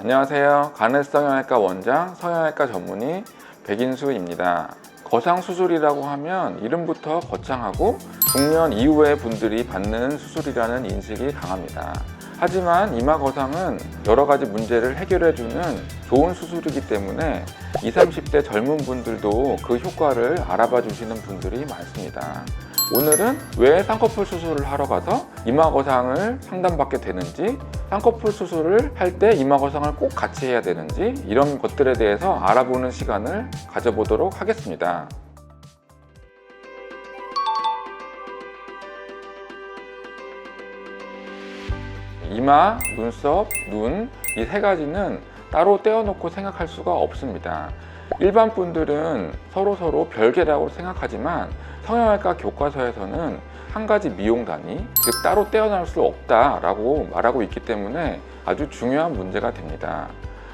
안녕하세요. 간헐성형외과 원장, 성형외과 전문의 백인수입니다. 거상수술이라고 하면 이름부터 거창하고 중년 이후의 분들이 받는 수술이라는 인식이 강합니다. 하지만 이마 거상은 여러 가지 문제를 해결해주는 좋은 수술이기 때문에 20, 30대 젊은 분들도 그 효과를 알아봐 주시는 분들이 많습니다. 오늘은 왜 쌍꺼풀 수술을 하러 가서 이마 거상을 상담받게 되는지, 쌍꺼풀 수술을 할 때 이마 거상을 꼭 같이 해야 되는지, 이런 것들에 대해서 알아보는 시간을 가져보도록 하겠습니다. 이마, 눈썹, 눈, 이 세 가지는 따로 떼어놓고 생각할 수가 없습니다. 일반 분들은 서로 별개라고 생각하지만 성형외과 교과서에서는 한 가지 미용 단위, 즉 따로 떼어낼 수 없다라고 말하고 있기 때문에 아주 중요한 문제가 됩니다.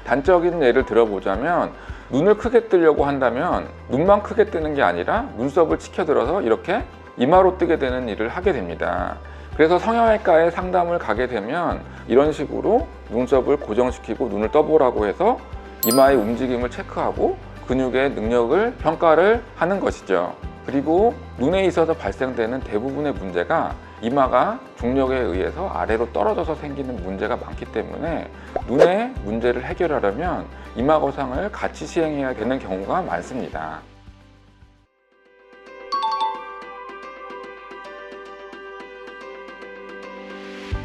단적인 예를 들어보자면 눈을 크게 뜨려고 한다면 눈만 크게 뜨는 게 아니라 눈썹을 치켜들어서 이렇게 이마로 뜨게 되는 일을 하게 됩니다. 그래서 성형외과에 상담을 가게 되면 이런 식으로 눈썹을 고정시키고 눈을 떠보라고 해서 이마의 움직임을 체크하고 근육의 능력을 평가를 하는 것이죠. 그리고 눈에 있어서 발생되는 대부분의 문제가 이마가 중력에 의해서 아래로 떨어져서 생기는 문제가 많기 때문에 눈의 문제를 해결하려면 이마 거상을 같이 시행해야 되는 경우가 많습니다.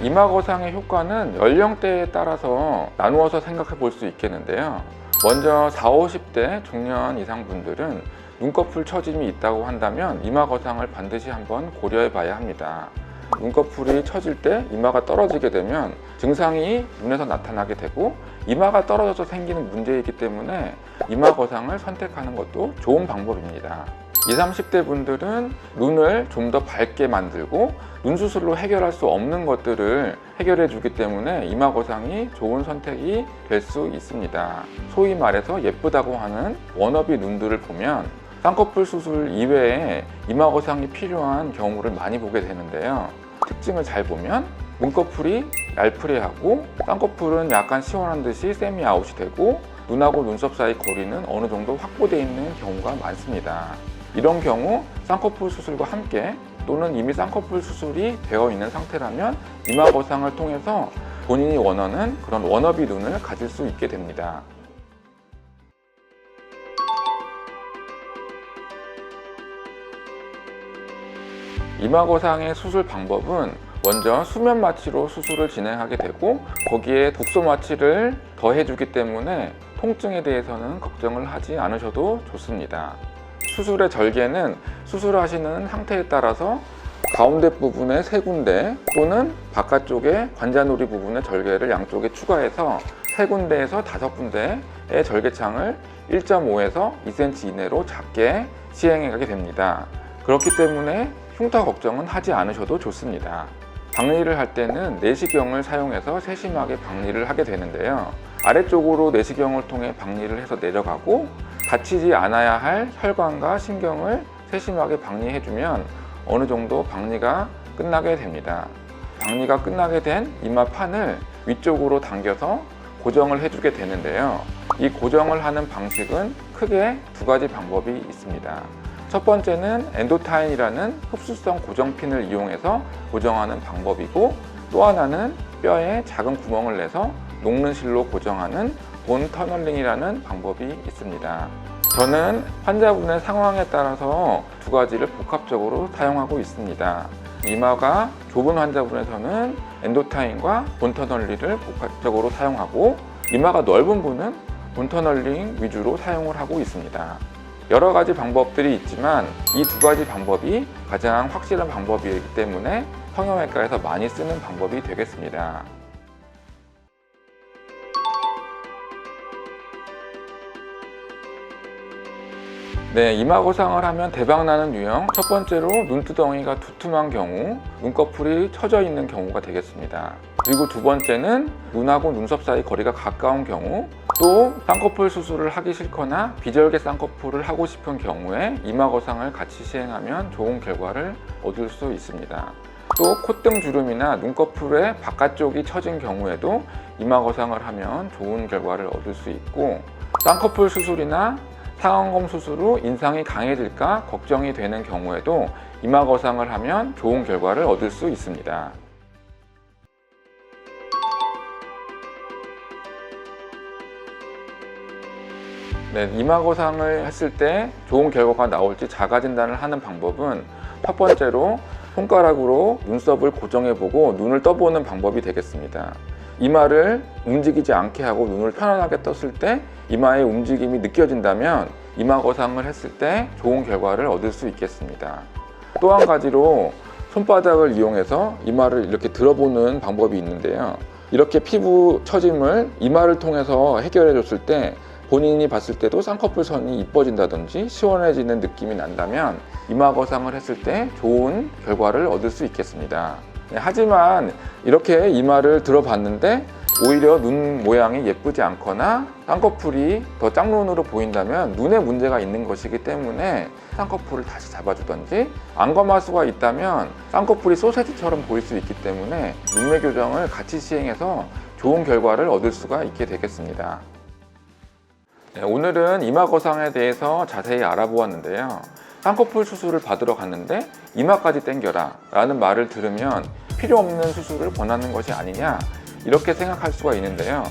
이마 거상의 효과는 연령대에 따라서 나누어서 생각해 볼 수 있겠는데요. 먼저 40, 50대 중년 이상 분들은 눈꺼풀 처짐이 있다고 한다면 이마 거상을 반드시 한번 고려해 봐야 합니다. 눈꺼풀이 처질 때 이마가 떨어지게 되면 증상이 눈에서 나타나게 되고 이마가 떨어져서 생기는 문제이기 때문에 이마 거상을 선택하는 것도 좋은 방법입니다. 20, 30대 분들은 눈을 좀 더 밝게 만들고 눈 수술로 해결할 수 없는 것들을 해결해 주기 때문에 이마 거상이 좋은 선택이 될 수 있습니다. 소위 말해서 예쁘다고 하는 워너비 눈들을 보면 쌍꺼풀 수술 이외에 이마 거상이 필요한 경우를 많이 보게 되는데요. 특징을 잘 보면 눈꺼풀이 얄프레하고 쌍꺼풀은 약간 시원한 듯이 세미 아웃이 되고 눈하고 눈썹 사이 거리는 어느 정도 확보되어 있는 경우가 많습니다. 이런 경우 쌍꺼풀 수술과 함께 또는 이미 쌍꺼풀 수술이 되어 있는 상태라면 이마 거상을 통해서 본인이 원하는 그런 워너비 눈을 가질 수 있게 됩니다. 이마 거상의 수술 방법은 먼저 수면 마취로 수술을 진행하게 되고 거기에 국소 마취를 더해주기 때문에 통증에 대해서는 걱정을 하지 않으셔도 좋습니다. 수술의 절개는 수술하시는 상태에 따라서 가운데 부분에 3군데 또는 바깥쪽에 관자놀이 부분의 절개를 양쪽에 추가해서 3군데에서 5군데의 절개창을 1.5에서 2cm 이내로 작게 시행해 가게 됩니다. 그렇기 때문에 흉터 걱정은 하지 않으셔도 좋습니다. 박리를 할 때는 내시경을 사용해서 세심하게 박리를 하게 되는데요. 아래쪽으로 내시경을 통해 박리를 해서 내려가고 다치지 않아야 할 혈관과 신경을 세심하게 박리해주면 어느 정도 박리가 끝나게 됩니다. 박리가 끝나게 된 이마판을 위쪽으로 당겨서 고정을 해주게 되는데요. 이 고정을 하는 방식은 크게 2가지 방법이 있습니다. 첫 번째는 엔도타인이라는 흡수성 고정핀을 이용해서 고정하는 방법이고, 또 하나는 뼈에 작은 구멍을 내서 녹는 실로 고정하는 본 터널링이라는 방법이 있습니다. 저는 환자분의 상황에 따라서 2가지를 복합적으로 사용하고 있습니다. 이마가 좁은 환자분에서는 엔도타인과 본 터널링을 복합적으로 사용하고, 이마가 넓은 분은 본 터널링 위주로 사용을 하고 있습니다. 여러 가지 방법들이 있지만 이 2가지 방법이 가장 확실한 방법이기 때문에 성형외과에서 많이 쓰는 방법이 되겠습니다. 네, 이마 거상을 하면 대박나는 유형, 첫 번째로 눈두덩이가 두툼한 경우, 눈꺼풀이 처져 있는 경우가 되겠습니다. 그리고 2번째는 눈하고 눈썹 사이 거리가 가까운 경우, 또 쌍꺼풀 수술을 하기 싫거나 비절개 쌍꺼풀을 하고 싶은 경우에 이마 거상을 같이 시행하면 좋은 결과를 얻을 수 있습니다. 또 콧등 주름이나 눈꺼풀의 바깥쪽이 처진 경우에도 이마 거상을 하면 좋은 결과를 얻을 수 있고, 쌍꺼풀 수술이나 상안검 수술 후 인상이 강해질까 걱정이 되는 경우에도 이마 거상을 하면 좋은 결과를 얻을 수 있습니다. 네, 이마 거상을 했을 때 좋은 결과가 나올지 자가 진단을 하는 방법은 첫 번째로 손가락으로 눈썹을 고정해보고 눈을 떠보는 방법이 되겠습니다. 이마를 움직이지 않게 하고 눈을 편안하게 떴을 때 이마의 움직임이 느껴진다면 이마 거상을 했을 때 좋은 결과를 얻을 수 있겠습니다. 또 한 가지로 손바닥을 이용해서 이마를 이렇게 들어보는 방법이 있는데요. 이렇게 피부 처짐을 이마를 통해서 해결해 줬을 때 본인이 봤을 때도 쌍꺼풀 선이 이뻐진다든지 시원해지는 느낌이 난다면 이마 거상을 했을 때 좋은 결과를 얻을 수 있겠습니다. 하지만 이렇게 이마를 들어봤는데 오히려 눈 모양이 예쁘지 않거나 쌍꺼풀이 더 짝눈으로 보인다면 눈에 문제가 있는 것이기 때문에 쌍꺼풀을 다시 잡아주던지, 안검하수가 있다면 쌍꺼풀이 소세지처럼 보일 수 있기 때문에 눈매 교정을 같이 시행해서 좋은 결과를 얻을 수가 있게 되겠습니다. 네, 오늘은 이마 거상에 대해서 자세히 알아보았는데요. 쌍꺼풀 수술을 받으러 갔는데 이마까지 당겨라 라는 말을 들으면 필요 없는 수술을 권하는 것이 아니냐, 이렇게 생각할 수가 있는데요.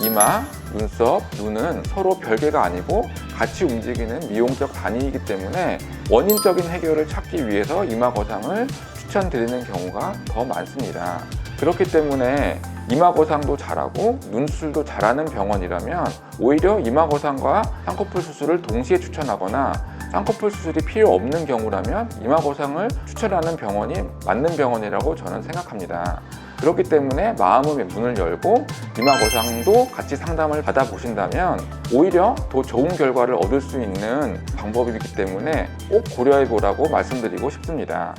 이마, 눈썹, 눈은 서로 별개가 아니고 같이 움직이는 미용적 단위이기 때문에 원인적인 해결을 찾기 위해서 이마 거상을 추천드리는 경우가 더 많습니다. 그렇기 때문에 이마 거상도 잘하고 눈 수술도 잘하는 병원이라면 오히려 이마 거상과 쌍꺼풀 수술을 동시에 추천하거나, 쌍꺼풀 수술이 필요 없는 경우라면 이마 거상을 추천하는 병원이 맞는 병원이라고 저는 생각합니다. 그렇기 때문에 마음의 문을 열고 이마 거상도 같이 상담을 받아보신다면 오히려 더 좋은 결과를 얻을 수 있는 방법이기 때문에 꼭 고려해 보라고 말씀드리고 싶습니다.